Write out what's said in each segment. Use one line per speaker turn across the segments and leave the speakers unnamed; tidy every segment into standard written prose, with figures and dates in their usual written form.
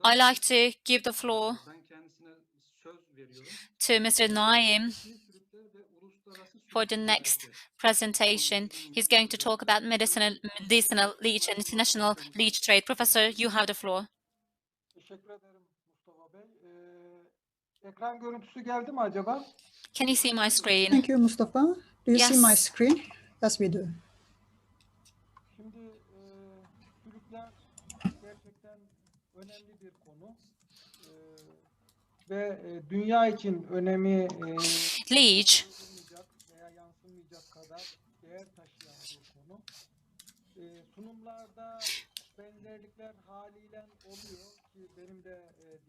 I'd like to give the floor to Mr. Naim for the next presentation. He's going to talk about medicinal leech and international leech trade. Professor, you have the floor.
Teşekkür ederim Mustafa Bey. Ekran görüntüsü geldi mi acaba?
Can you see my screen?
Thank you, Mustafa. Do you see my
Yes.
screen? Yes, we do.
Şimdi sürükler gerçekten önemli bir konu ve dünya için önemi
Leech
veya yansımayacak kadar değer taşıyan bir konu. Sunumlarda benzerlikler haliyle oluyor ki benim de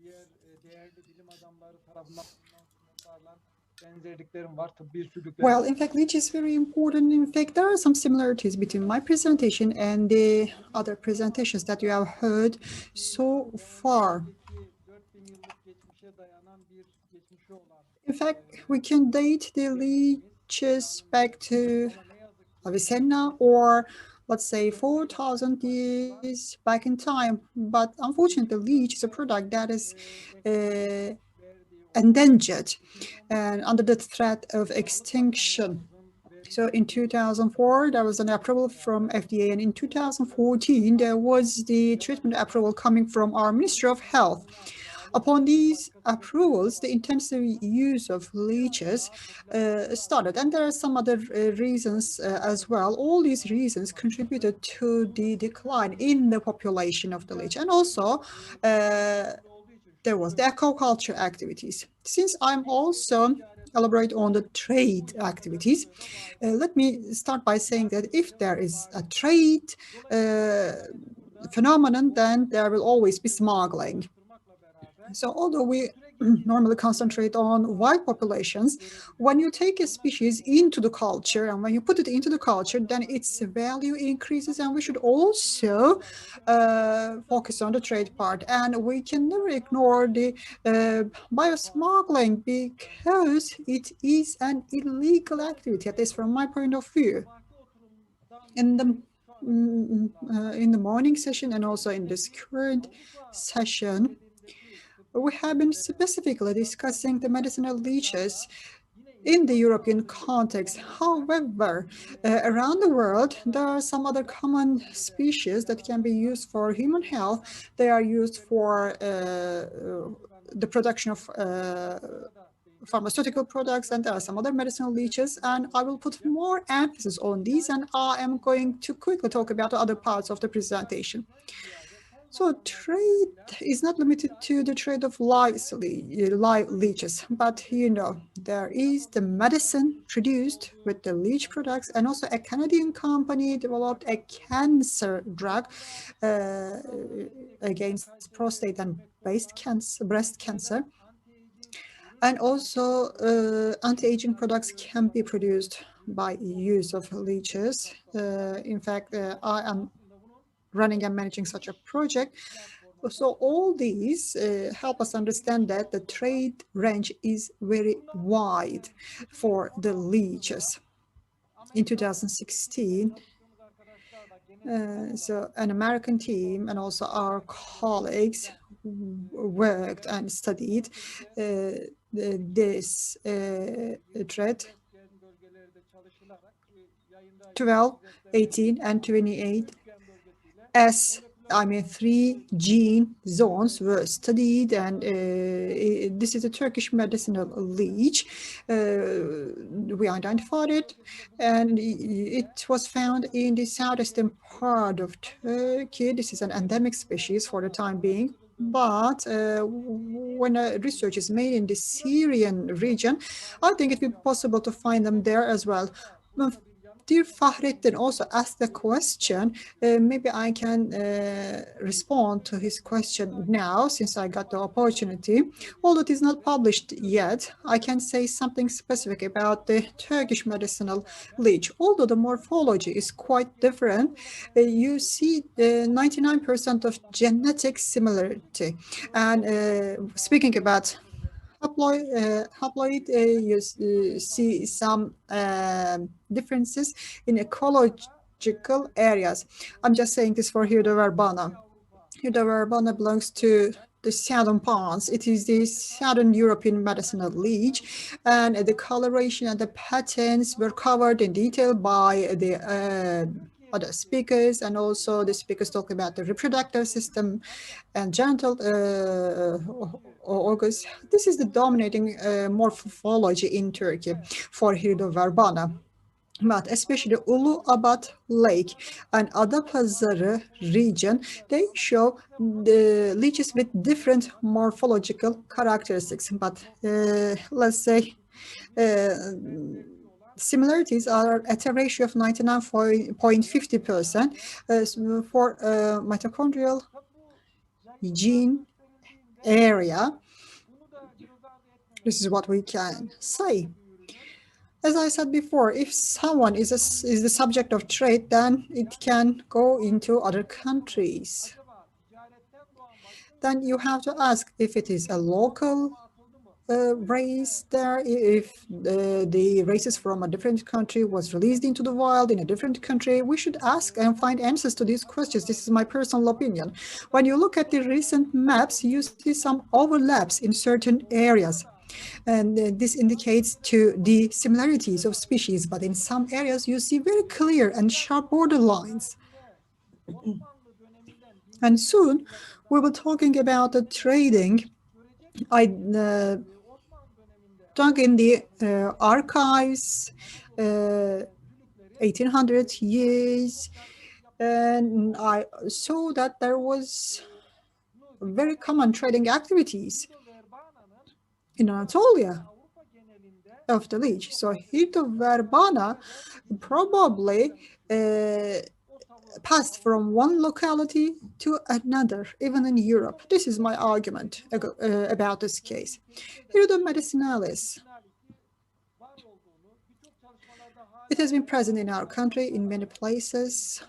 diğer değerli bilim adamları tarafından sunumlarla benzerliklerim var tıbbi sürükler.
Well, in fact, leech is very important. In fact, there are some similarities between my presentation and the other presentations that you have heard so far. In fact, we can date the leeches back to Avicenna or let's say 4,000 years back in time. But unfortunately, leech is a product that is endangered and under the threat of extinction. So in 2004, there was an approval from FDA, and in 2014, there was the treatment approval coming from our Ministry of Health. Upon these approvals, the intensive use of leeches started, and there are some other reasons as well. All these reasons contributed to the decline in the population of the leech, and also there was the aquaculture activities. Since I'm also elaborate on the trade activities, let me start by saying that if there is a trade phenomenon, then there will always be smuggling. So although we normally concentrate on wild populations, when you take a species into the culture and when you put it into the culture, then its value increases, and we should also focus on the trade part. And we can never ignore the biosmuggling because it is an illegal activity, at least from my point of view. In the morning session and also in this current session, we have been specifically discussing the medicinal leeches in the European context. However, around the world, there are some other common species that can be used for human health. They are used for the production of pharmaceutical products, and there are some other medicinal leeches, and I will put more emphasis on these, and I am going to quickly talk about the other parts of the presentation. So trade is not limited to the trade of live leeches, but there is the medicine produced with the leech products, and also a Canadian company developed a cancer drug against prostate and breast cancer. And also anti-aging products can be produced by use of leeches. In fact, I am running and managing such a project. So all these help us understand that the trade range is very wide for the leeches. In 2016, so an American team and also our colleagues worked and studied this thread 12, 18, and 28 as 3 gene zones were studied, and this is a Turkish medicinal leech. We identified it, and it was found in the southeastern part of Turkey. This is an endemic species for the time being. But when research is made in the Syrian region, I think it will be possible to find them there as well. Dear Fahrettin also asked the question. Maybe I can respond to his question now, since I got the opportunity. Although it is not published yet, I can say something specific about the Turkish medicinal leech. Although the morphology is quite different, you see 99% of genetic similarity. And speaking about haploid, you see some differences in ecological areas. I'm just saying this for Hirudo Verbana. Hirudo verbana belongs to the southern parts. It is the southern European medicinal leech, and the coloration and the patterns were covered in detail by the other speakers, and also the speakers talk about the reproductive system and genital organs. This is the dominating morphology in Turkey for Hirudo verbana. But especially Uluabat Lake and Adapazarı region, they show the leeches with different morphological characteristics. But let's say similarities are at a ratio of 99.50% for mitochondrial gene area. This is what we can say. As I said before, if someone is the subject of trade, then it can go into other countries. Then you have to ask if it is a local race there, if the races from a different country was released into the wild in a different country. We should ask and find answers to these questions. This is my personal opinion. When you look at the recent maps, you see some overlaps in certain areas. And this indicates to the similarities of species, but in some areas you see very clear and sharp border lines. And soon we will talking about the trading. I dug in the archives, 1800 years, and I saw that there was very common trading activities in Anatolia of the leech. So Hirudo verbana probably passed from one locality to another, even in Europe. This is my argument about this case. Hirudo medicinalis. It has been present in our country in many places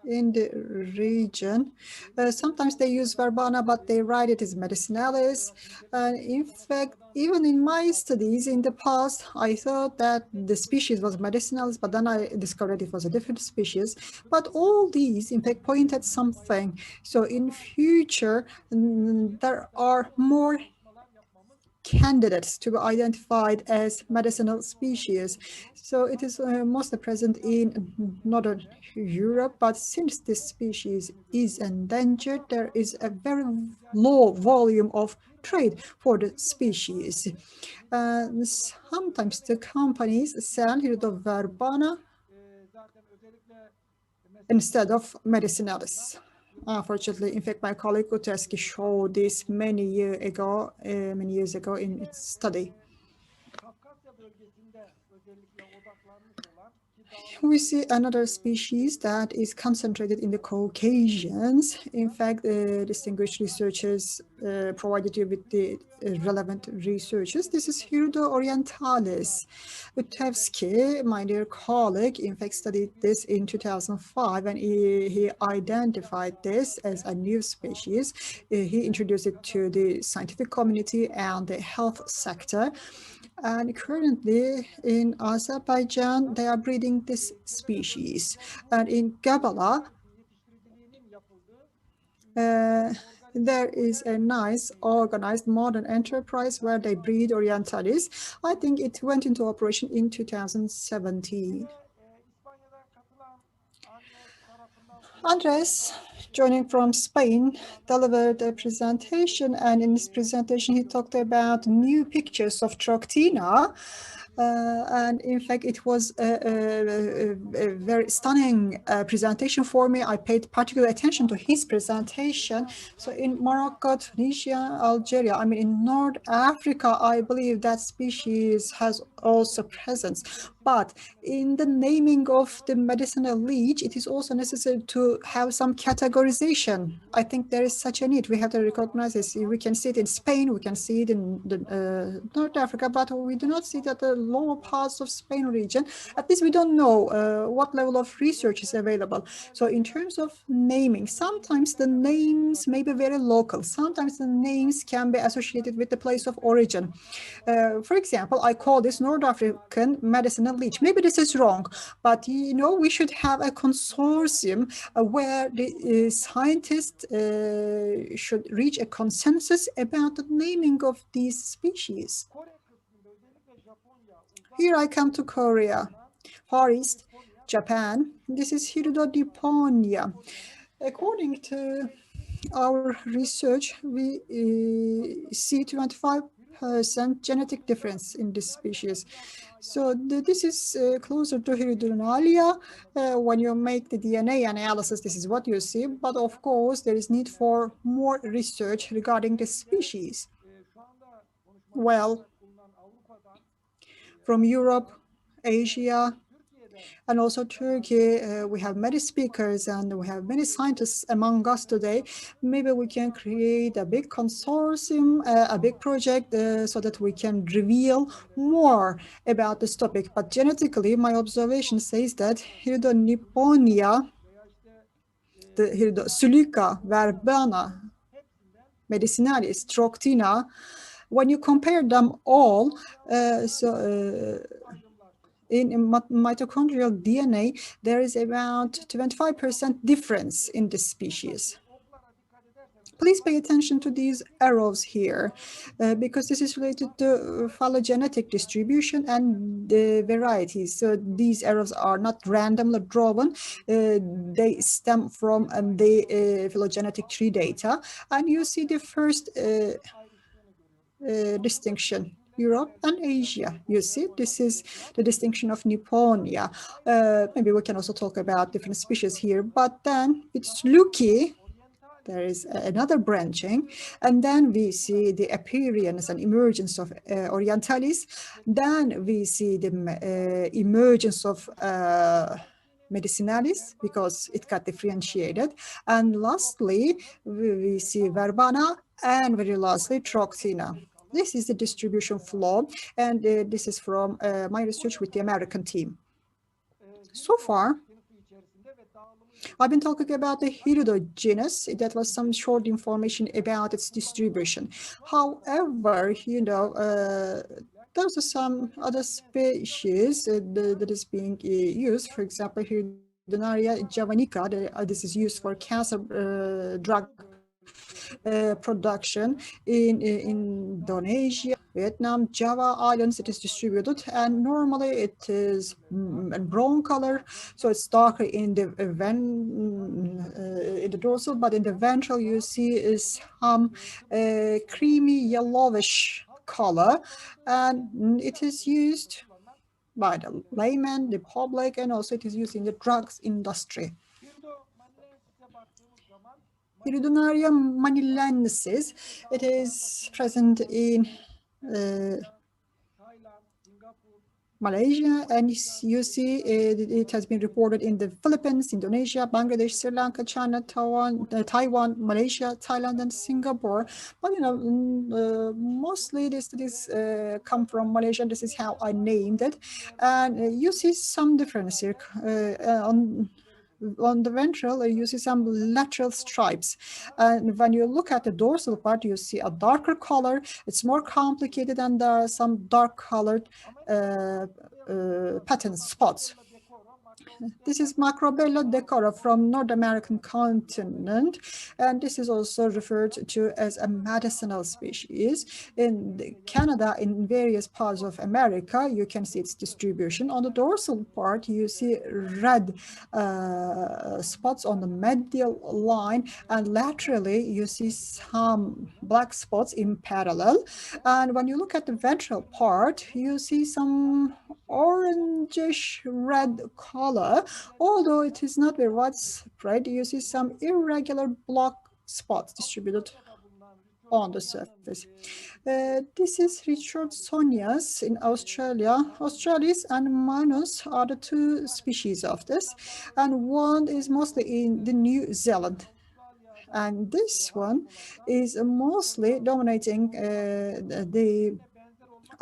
in the region. Sometimes they use verbana, but they write it as medicinalis. And in fact, even in my studies in the past, I thought that the species was medicinalis, but then I discovered it was a different species. But all these, in fact, point at something. So in future, there are more candidates to be identified as medicinal species. So it is mostly present in Northern Europe, but since this species is endangered, there is a very low volume of trade for the species. Sometimes the companies sell Hirudo verbana instead of medicinalis. Unfortunately, in fact, my colleague Uteski showed this many years ago in its study. We see another species that is concentrated in the Caucasians. In fact, distinguished researchers provided you with the relevant researches. This is Hirudo orientalis. Utevsky, my dear colleague, in fact studied this in 2005, and he identified this as a new species. He introduced it to the scientific community and the health sector. And currently in Azerbaijan, they are breeding this species. And in Gabala, there is a nice organized modern enterprise where they breed orientalis. I think it went into operation in 2017. Andres, joining from Spain, delivered a presentation, and in this presentation he talked about new pictures of troctina. And in fact, it was a very stunning presentation for me. I paid particular attention to his presentation. So in Morocco, Tunisia, Algeria, I mean in North Africa, I believe that species has also presence. But in the naming of the medicinal leech, it is also necessary to have some categorization. I think there is such a need. We have to recognize this. We can see it in Spain, we can see it in North Africa, but we do not see it at the lower parts of Spain region. At least we don't know what level of research is available. So in terms of naming, sometimes the names may be very local. Sometimes the names can be associated with the place of origin. For example, I call this North African medicinal medicinal leech. Maybe this is wrong, but you know, we should have a consortium where the scientists should reach a consensus about the naming of these species. Here I come to Korea, Far East, Japan. This is Hirudo nipponia. According to our research, we see 25% genetic difference in this species. So this is closer to Hirudonalia. When you make the DNA analysis, this is what you see. But of course, there is need for more research regarding this species. Well, from Europe, Asia, and also Turkey, we have many speakers and we have many scientists among us today. Maybe we can create a big consortium, a big project, so that we can reveal more about this topic. But genetically, my observation says that Hirudo nipponia, the Hirudo silica, verbena, medicinalis, troctina, when you compare them all, in mitochondrial DNA, there is about 25% difference in this species. Please pay attention to these arrows here, because this is related to phylogenetic distribution and the varieties. So these arrows are not randomly drawn. They stem from the phylogenetic tree data. And you see the first distinction, Europe and Asia. You see, this is the distinction of nipponia. Maybe we can also talk about different species here, but then it's Luki. There is another branching, and then we see the appearance and emergence of Orientalis. Then we see the emergence of medicinalis, because it got differentiated. And lastly, we see verbena, and very lastly, troctina. This is the distribution flow, and this is from my research with the American team. So far, I've been talking about the Hirudo genus. That was some short information about its distribution. However, you know, those are some other species that is being used. For example, Hirudonaria javanica. This is used for cancer drug production in Indonesia, Vietnam, Java Islands. It is distributed, and normally it is brown color, so it's darker in the dorsal, but in the ventral you see is some creamy yellowish color, and it is used by the layman, the public, and also it is used in the drugs industry. Hirudonaria manilensis, it is present in Malaysia, and you see it has been reported in the Philippines, Indonesia, Bangladesh, Sri Lanka, China, Taiwan, Malaysia, Thailand, and Singapore. But you know, mostly these studies come from Malaysia. This is how I named it, and you see some difference here on the ventral. You see some lateral stripes, and when you look at the dorsal part, you see a darker color. It's more complicated, and there are some dark colored pattern spots. This is Macrobella decora from North American continent, and this is also referred to as a medicinal species. In Canada, in various parts of America, you can see its distribution. On the dorsal part, you see red spots on the medial line, and laterally, you see some black spots in parallel. And when you look at the ventral part, you see some orangish red color, although it is not very widespread. You see some irregular black spots distributed on the surface. This is Richardsonias in Australia. Australis and Manus are the two species of this, and one is mostly in the New Zealand. And this one is mostly dominating the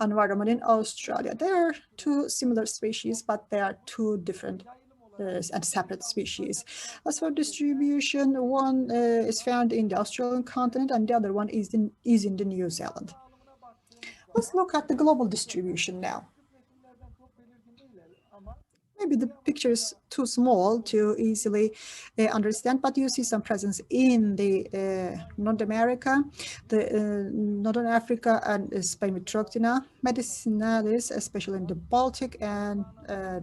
environment in Australia. There are two similar species, but they are two different and separate species. As for distribution, one is found in the Australian continent, and the other one is in the New Zealand. Let's look at the global distribution now. Maybe the picture is too small to easily understand, but you see some presence in the North America, the Northern Africa, and Spain with troctina, medicinalis, especially in the Baltic and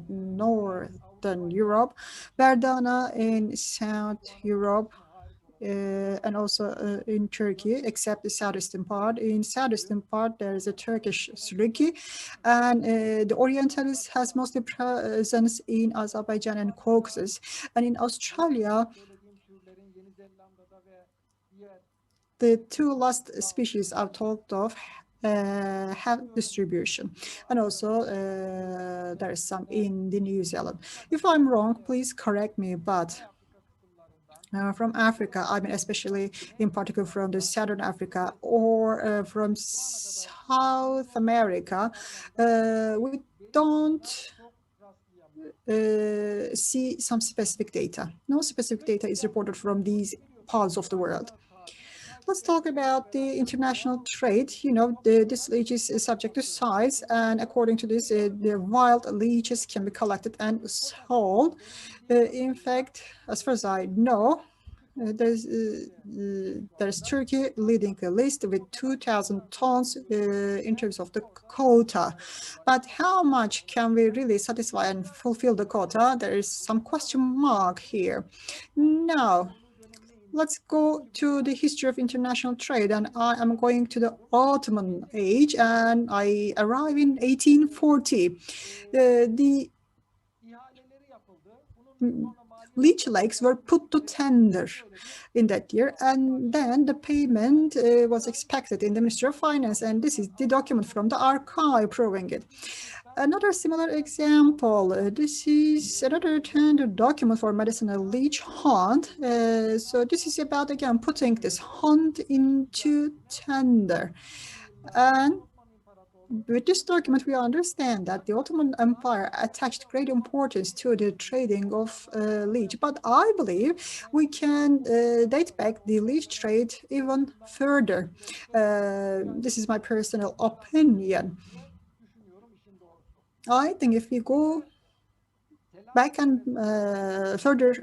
Northern Europe, verdana in South Europe, and also in Turkey, except the southeastern part. In southeastern part, there is a Turkish Siriki, and the Orientalis has mostly presence in Azerbaijan and Caucasus. And in Australia,
Söylediğim türlerin Yeni Zelanda'da ve diğer
the two last species I've talked of have distribution, and also there is some in the New Zealand. If I'm wrong, please correct me, but
Afrika kısımlarından
from Africa, I mean especially in particular from the Southern Africa or from South America, we don't
çok rastlayamıyorum.
see some specific data. No specific data is reported from these parts of the world. Let's talk about the international trade. You know, this leech is subject to size, and according to this, the wild leeches can be collected and sold. In fact, as far as I know, there's Turkey leading a list with 2,000 tons in terms of the quota. But how much can we really satisfy and fulfill the quota? There is some question mark here. Now, let's go to the history of international trade, and I am going to the Ottoman age, and I arrive in 1840. The
İhaleleri yapıldı. Bunun sonra
leech lakes were put to tender in that year, and then the payment was expected in the Ministry of Finance, and this is the document from the archive proving it. Another similar example, this is another tender document for medicinal leech hunt. So this is about, again, putting this hunt into tender. And with this document, we understand that the Ottoman Empire attached great importance to the trading of leech. But I believe we can date back the leech trade even further. This is my personal opinion. I think if we go back and further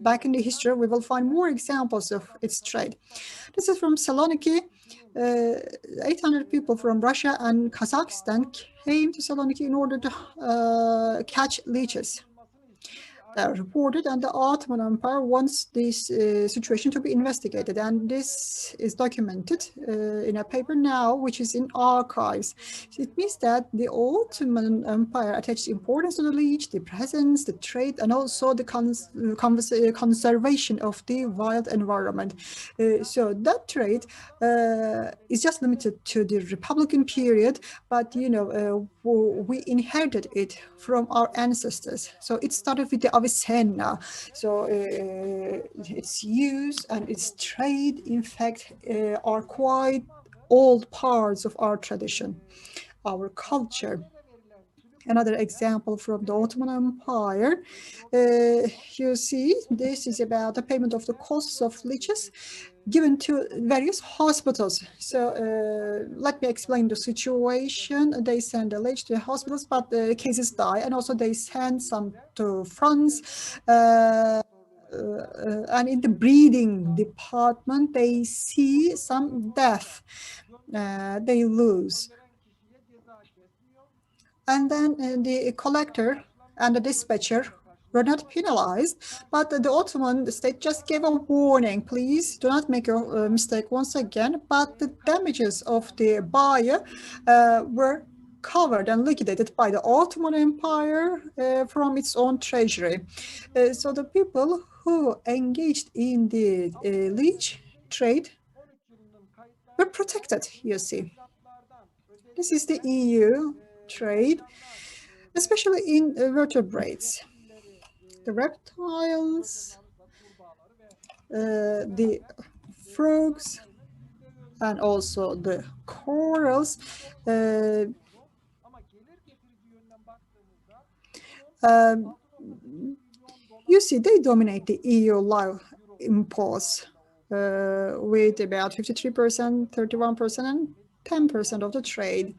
back in the history, we will find more examples of its trade. This is from Saloniki. 800 people from Russia and Kazakhstan came to Saloniki in order to catch leeches. They are reported, and the Ottoman Empire wants this situation to be investigated, and this is documented in a paper now, which is in archives. So it means that the Ottoman Empire attached importance to the leech, the presence, the trade, and also the conservation of the wild environment. So that trade is just limited to the Republican period, but you know, we inherited it from our ancestors. So it started with the Avicenna. So its use and its trade, in fact, are quite old parts of our tradition, our culture. Another example from the Ottoman Empire, you see, this is about the payment of the costs of leeches given to various hospitals. So let me explain the situation. They send a leech to the hospitals, but the cases die, and also they send some to France. And in the breeding department, they see some death. They lose. And then the collector and the dispatcher were not penalized, but the Ottoman state just gave a warning: please do not make a mistake once again. But the damages of the buyer were covered and liquidated by the Ottoman Empire from its own treasury. So the people who engaged in the leech trade were protected, you see. This is the EU trade, especially in vertebrates. The reptiles, the frogs, and also the corals. You see, they dominate the EU live imports with about 53%, 31%, and 10% of the trade.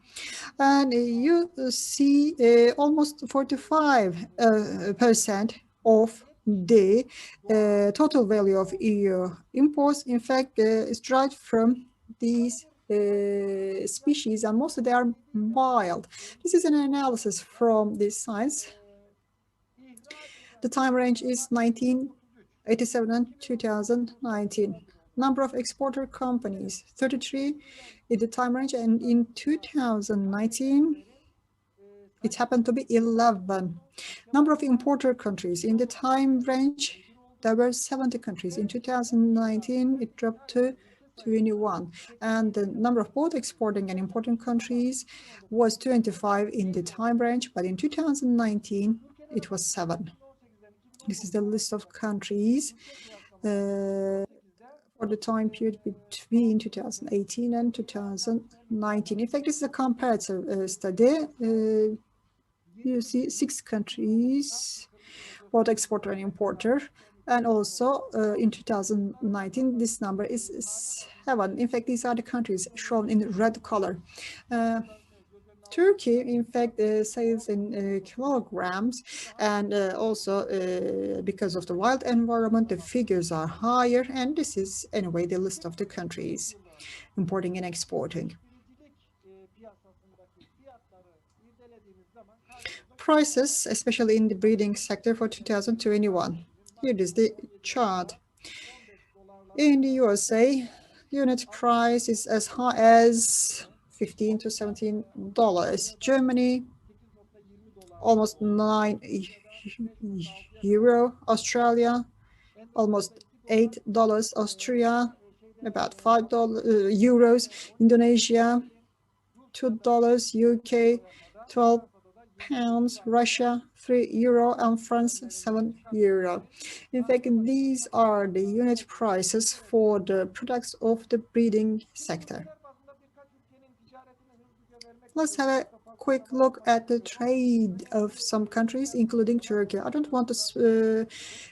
And you see almost 45% of the total value of EU imports, in fact, is derived from these species, and most of them are wild. This is an analysis from this science. The time range is 1987 and 2019. Number of exporter companies, 33 in the time range, and in 2019, it happened to be 11. Number of importer countries in the time range, there were 70 countries. In 2019, it dropped to 21. And the number of both exporting and importing countries was 25 in the time range, but in 2019, it was 7. This is the list of countries for the time period between 2018 and 2019. In fact, this is a comparative study. You see 6 countries, both exporter and importer. And also in 2019, this number is 7. In fact, these are the countries shown in red color. Turkey, in fact, sells in kilograms, and also because of the wild environment, the figures are higher, and this is anyway the list of the countries importing and exporting. Prices, especially in the breeding sector for 2021. Here is the chart. In the USA, unit price is as high as $15 to $17. Germany, almost €9. Australia, almost $8. Austria, about €5. Indonesia, $2. UK, 12 pounds, Russia, €3, and France, €7. In fact, these are the unit prices for the products of the breeding sector. Let's have a quick look at the trade of some countries, including Turkey. I don't want to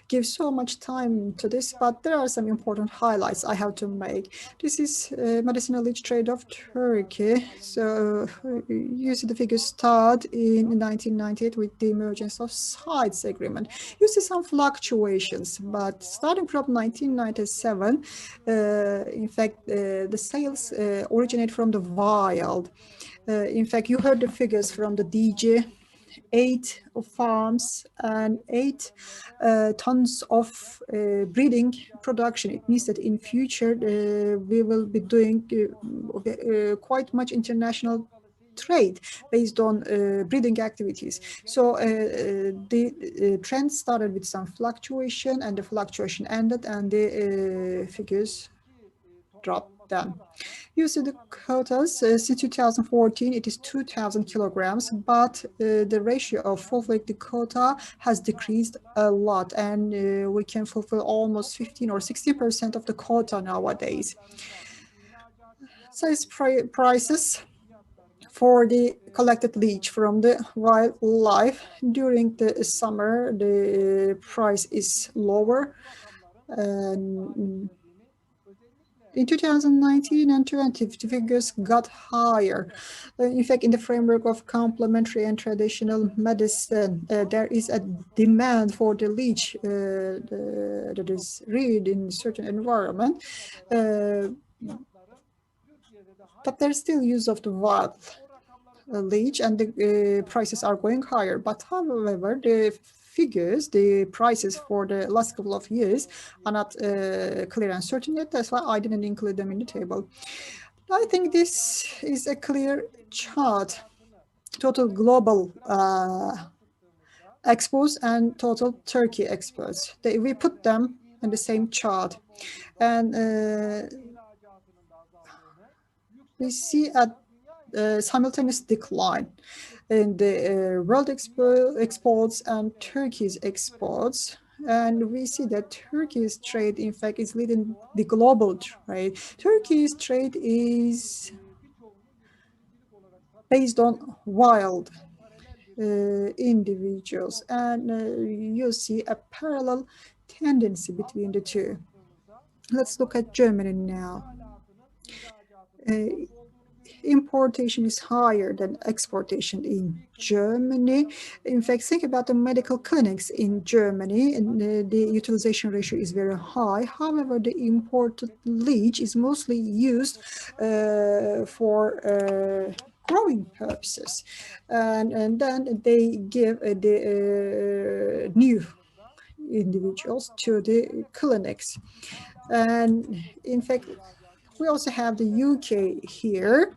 give so much time to this, but there are some important highlights I have to make. This is medicinal leech trade of Turkey. So you see the figures start in 1998 with the emergence of CITES agreement. You see some fluctuations, but starting from 1997, in fact, the sales originate from the wild. In fact, you heard the figures from the DJ, 8 farms and 8 tons of breeding production. It means that in future we will be doing quite much international trade based on breeding activities. So the trend started with some fluctuation, and the fluctuation ended, and the figures dropped down. You see the quotas. Since 2014, it is 2,000 kilograms, but the ratio of fulfilling the quota has decreased a lot, and we can fulfill almost 15 or 16% of the quota nowadays. Sales prices for the collected leech from the wildlife during the summer, the price is lower. In 2019 and 2020, the figures got higher. In fact, in the framework of complementary and traditional medicine, there is a demand for the leech that is reared in certain environment. But there's still use of the wild leech, and the prices are going higher. But however, the figures, the prices for the last couple of years are not clear and certain yet. That's why I didn't include them in the table. I think this is a clear chart. Total global exports and total Turkey exports. We put them in the same chart. And we see a simultaneous decline in the world exports and Turkey's exports. And we see that Turkey's trade, in fact, is leading the global trade. Turkey's trade is based on wild individuals, and you see a parallel tendency between the two. Let's look at Germany now. importation is higher than exportation in Germany. In fact, think about the medical clinics in Germany, and the utilization ratio is very high. However, the imported leech is mostly used for growing purposes, and then they give the new individuals to the clinics. And in fact, we also have the UK here.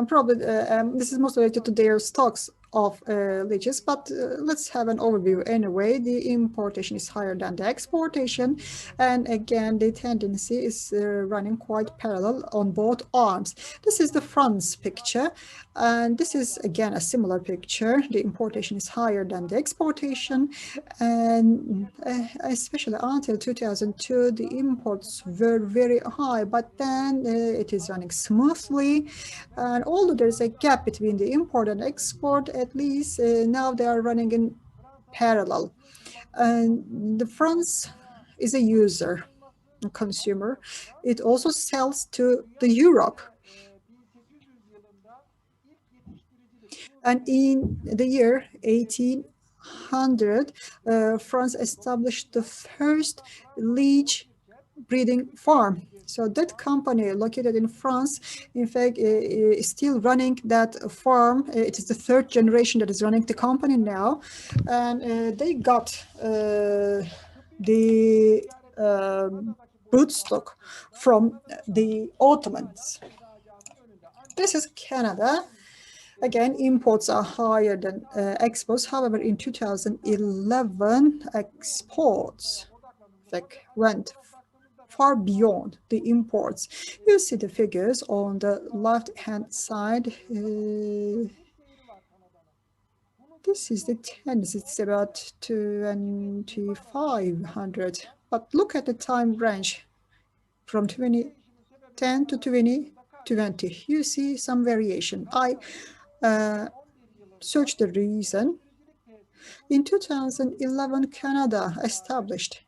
Probably this is most related to their stocks of leeches, but let's have an overview anyway. The importation is higher than the exportation, and again the tendency is running quite parallel on both arms. This is the France picture, and this is again a similar picture. The importation is higher than the exportation, and especially until 2002 the imports were very high, but then it is running smoothly. And although there's a gap between the import and export, at least now they are running in parallel. And the France is a user, a consumer. It also sells to the Europe. And in the year 1800, France established the first leech breeding farm. So that company located in France, in fact, is still running that farm. It is the third generation that is running the company now. And they got the broodstock from the Ottomans. This is Canada. Again, imports are higher than exports. However, in 2011, exports went far beyond the imports. You see the figures on the left-hand side. This is the tendency. It's about 2,500. But look at the time range from 2010 to 2020. You see some variation. I searched the reason. In 2011, Canada established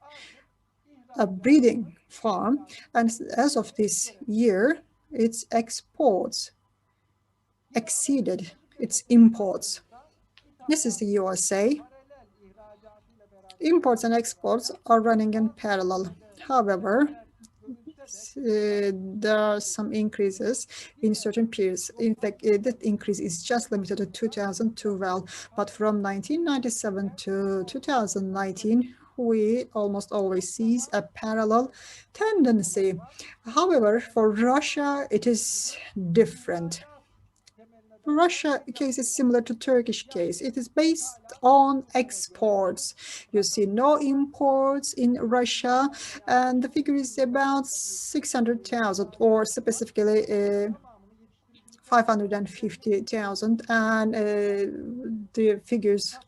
a breeding farm, and as of this year, its exports exceeded its imports. This is the USA. Imports and exports are running in parallel. However, there are some increases in certain periods. In fact, that increase is just limited to 2012, but from 1997 to 2019, we almost always see a parallel tendency. However, for Russia, it is different. Russia case is similar to Turkish case. It is based on exports. You see no imports in Russia, and the figure is about 600,000, or specifically 550,000, and the figures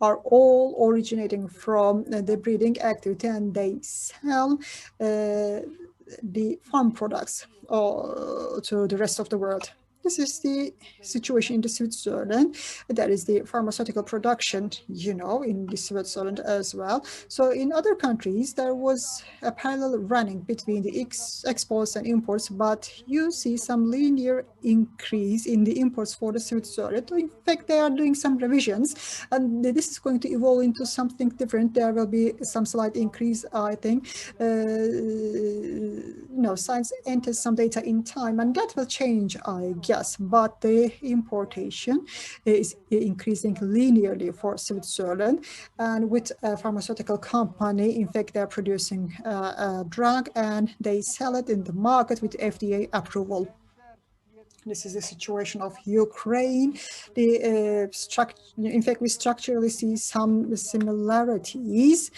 are all originating from the breeding activity, and they sell the farm products to the rest of the world. This is the situation in the Switzerland. That is the pharmaceutical production, you know, in the Switzerland as well. So in other countries, there was a parallel running between the exports and imports, but you see some linear increase in the imports for the Switzerland. In fact, they are doing some revisions, and this is going to evolve into something different. There will be some slight increase, I think. Science enters some data in time, and that will change, I guess. But the importation is increasing linearly for Switzerland, and with a pharmaceutical company, in fact, they're producing a drug and they sell it in the market with FDA approval. This is the situation of Ukraine. In fact, we structurally see some similarities.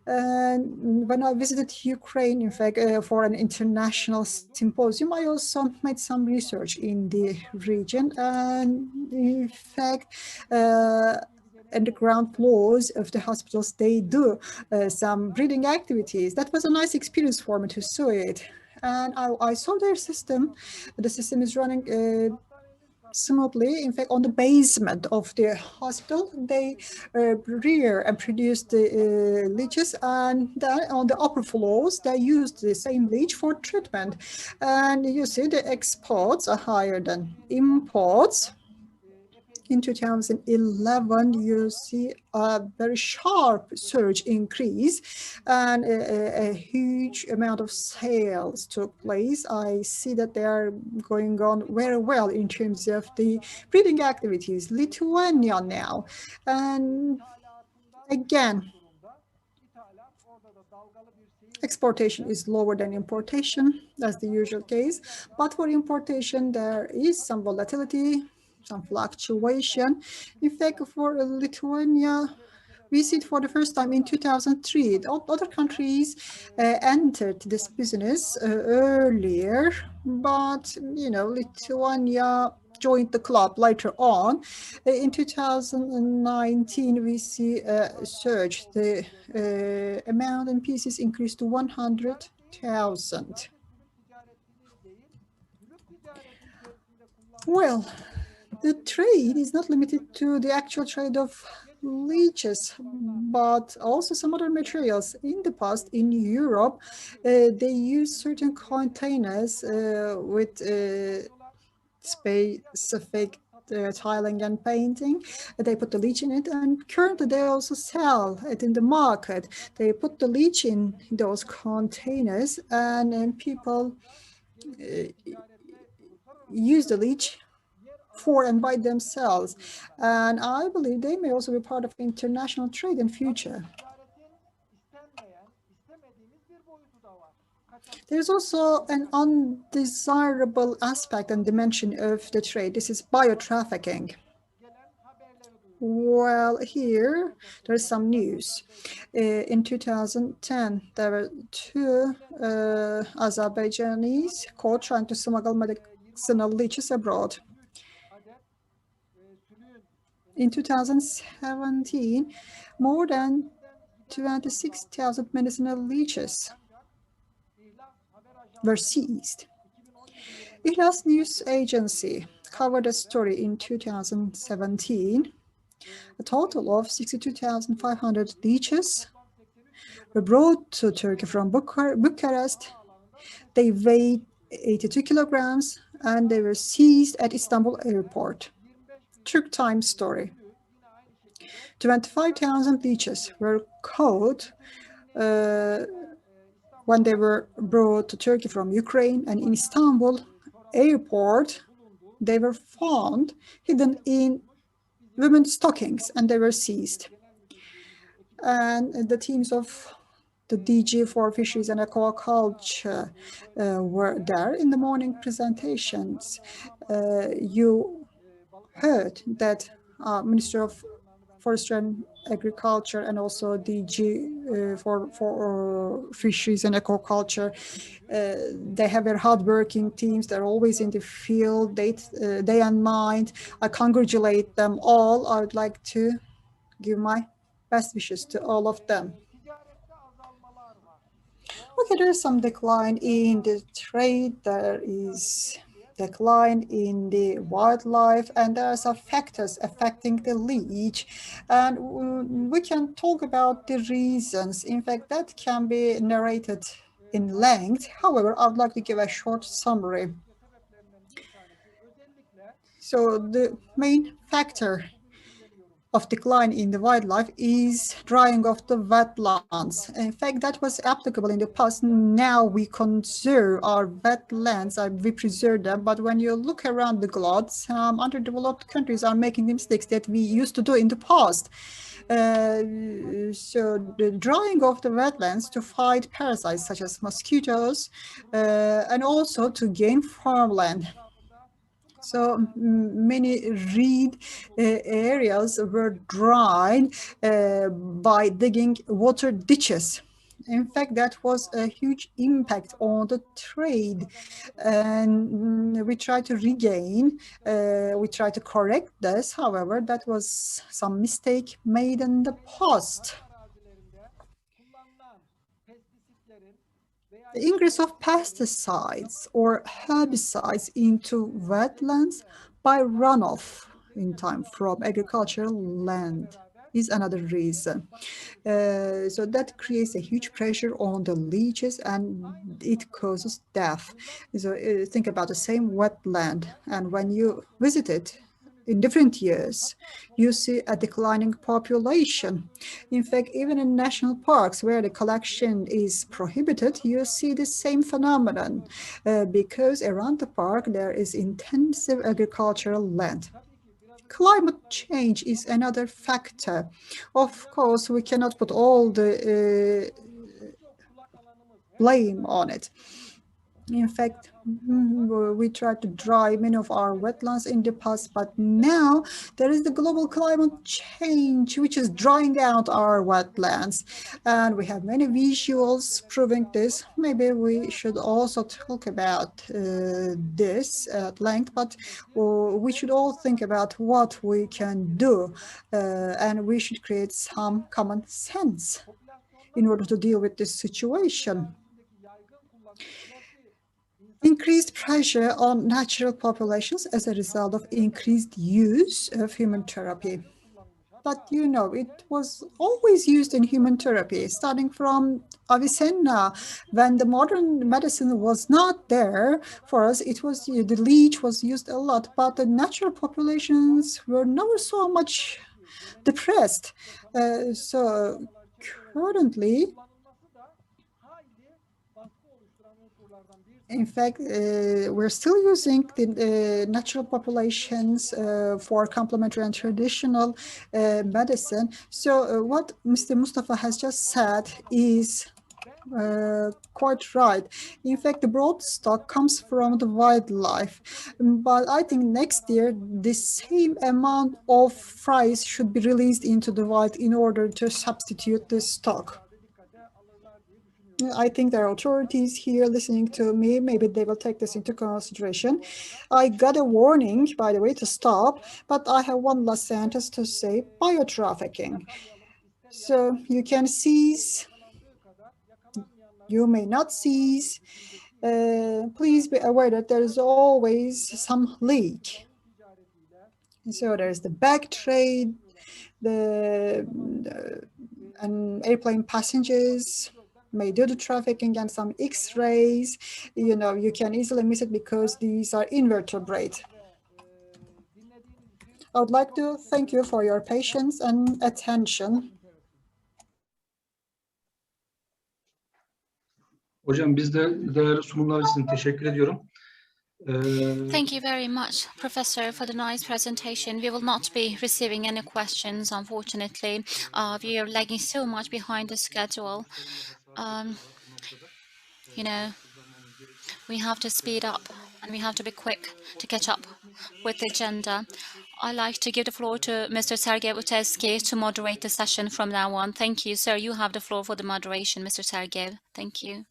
And when I visited Ukraine, in fact, for an international symposium, I also made some research in the region. And in fact, and the ground floors of the hospitals, they do some breeding activities. That was a nice experience for me to see it. And I saw their system. The system is running smoothly. In fact, on the basement of the hospital, they rear and produce the leeches, and then on the upper floors, they use the same leech for treatment. And you see the exports are higher than imports. In 2011, you see a very sharp surge increase, and a huge amount of sales took place. I see that they are going on very well in terms of the breeding activities. Lithuania now, and again, exportation is lower than importation. That's the usual case. But for importation, there is some volatility, some fluctuation. In fact, for Lithuania, we see it for the first time in 2003. Other countries entered this business earlier, but Lithuania joined the club later on. In 2019, we see a surge. The amount in pieces increased to 100,000. Well, the trade is not limited to the actual trade of leeches, but also some other materials. In the past, in Europe, they used certain containers with specific tiling and painting. They put the leech in it, and currently they also sell it in the market. They put the leech in those containers, and people use the leech for and by themselves. And I believe they may also be part of international trade in future. There's also an undesirable aspect and dimension of the trade. This is biotrafficking. Well, here there's some news. In 2010, there were two Azerbaijanis caught trying to smuggle medicinal leeches abroad. In 2017, more than 26,000 medicinal leeches were seized. IHLA's news agency covered a story in 2017. A total of 62,500 leeches were brought to Turkey from Bucharest. They weighed 82 kilograms and they were seized at Istanbul airport. Turk Times story. 25,000 leeches were caught when they were brought to Turkey from Ukraine, and in Istanbul airport, they were found hidden in women's stockings and they were seized. And the teams of the DG for Fisheries and Aquaculture were there in the morning presentations. You heard that Minister of Forestry and Agriculture and also DG for Fisheries and Aquaculture, they have their hardworking teams. They're always in the field, day and night. I congratulate them all. I would like to give my best wishes to all of them. Okay, there's some decline in the trade. There is decline in the wildlife, and there are some factors affecting the leech. And we can talk about the reasons. In fact, that can be narrated in length. However, I would like to give a short summary. So the main factor of decline in the wildlife is drying of the wetlands. In fact, that was applicable in the past. Now we conserve our wetlands, we preserve them. But when you look around the globe, some underdeveloped countries are making the mistakes that we used to do in the past. So the drying of the wetlands to fight parasites such as mosquitoes and also to gain farmland. So many reed areas were dried by digging water ditches. In fact, that was a huge impact on the trade. And we try to regain, we try to correct this. However, that was some mistake made in the past. The ingress of pesticides or herbicides into wetlands by runoff in time from agricultural land is another reason. So that creates a huge pressure on the leeches and it causes death. So think about the same wetland, and when you visit it in different years, you see a declining population. In fact, even in national parks where the collection is prohibited, you see the same phenomenon because around the park there is intensive agricultural land. Climate change is another factor. Of course, we cannot put all the blame on it. In fact, we tried to dry many of our wetlands in the past, but now there is the global climate change, which is drying out our wetlands. And we have many visuals proving this. Maybe we should also talk about this at length, but we should all think about what we can do, and we should create some common sense in order to deal with this situation. Increased pressure on natural populations as a result of increased use of human therapy. But you know, it was always used in human therapy, starting from Avicenna. When the modern medicine was not there for us, it was the leech was used a lot, but the natural populations were never so much depressed. So currently, in fact, we're still using the natural populations for complementary and traditional medicine. So what Mr. Mustafa has just said is quite right. In fact, the broad stock comes from the wildlife, but I think next year the same amount of fries should be released into the wild in order to substitute the stock. I think there are authorities here listening to me. Maybe they will take this into consideration. I got a warning, by the way, to stop, but I have one last sentence to say: biotrafficking. So you can seize, you may not seize. Please be aware that there is always some leak. So there's the bag trade, and airplane passengers may do the trafficking, and some X-rays. You know, you can easily miss it because these are invertebrate. I would like to thank you for your patience and attention.
Hocam biz de değerli sunumlar için teşekkür ediyorum.
Thank you very much, Professor, for the nice presentation. We will not be receiving any questions, unfortunately. We are lagging so much behind the schedule. You know, we have to speed up and we have to be quick to catch up with the agenda. I'd like to give the floor to Mr. Sergey Utevsky to moderate the session from now on. Thank you, sir. You have the floor for the moderation, Mr. Sergey. Thank you.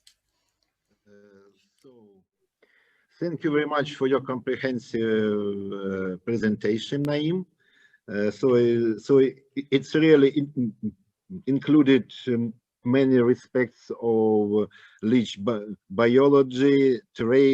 Thank you very much for your comprehensive presentation, Naim. So it's really included many respects of leech biology, trade,